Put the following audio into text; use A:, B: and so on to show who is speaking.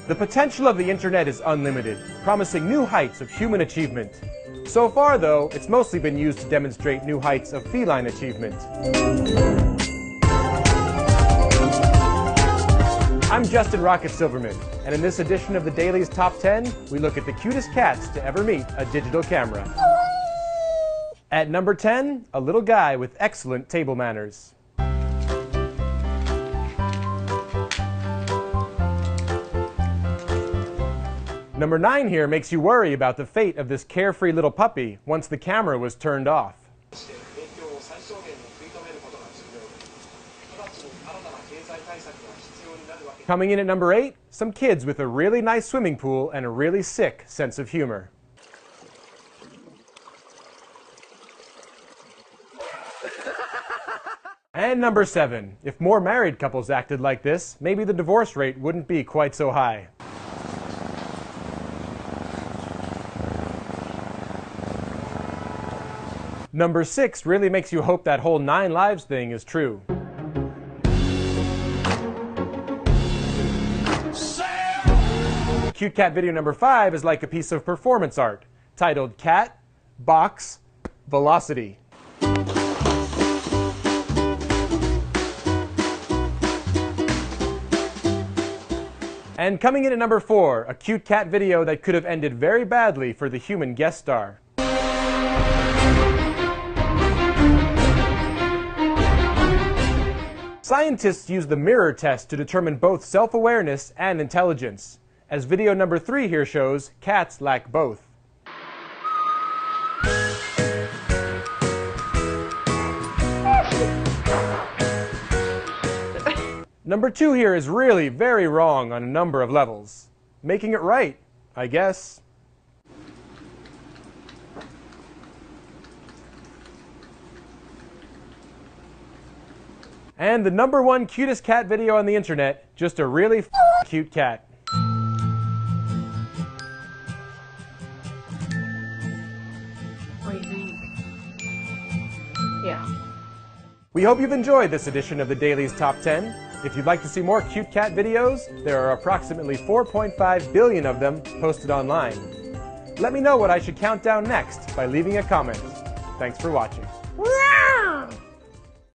A: The potential of the internet is unlimited, promising new heights of human achievement. So far, though, it's mostly been used to demonstrate new heights of feline achievement. I'm Justin Rocket Silverman, and in this edition of the Daily's Top 10, we look at the cutest cats to ever meet a digital camera. At number 10, a little guy with excellent table manners. Number 9 here makes you worry about the fate of this carefree little puppy once the camera was turned off. Coming in at number 8, some kids with a really nice swimming pool and a really sick sense of humor. And number 7, if more married couples acted like this, maybe the divorce rate wouldn't be quite so high. Number 6 really makes you hope that whole 9 lives thing is true. Cute cat video number 5 is like a piece of performance art, titled Cat, Box, Velocity. And coming in at number 4, a cute cat video that could have ended very badly for the human guest star. Scientists use the mirror test to determine both self-awareness and intelligence. As video number 3 here shows, cats lack both. Number 2 here is really very wrong on a number of levels. Making it right, I guess. And the number 1 cutest cat video on the internet, just a really cute cat.
B: What do you think? Yeah.
A: We hope you've enjoyed this edition of the Daily's Top 10. If you'd like to see more cute cat videos, there are approximately 4.5 billion of them posted online. Let me know what I should count down next by leaving a comment. Thanks for watching.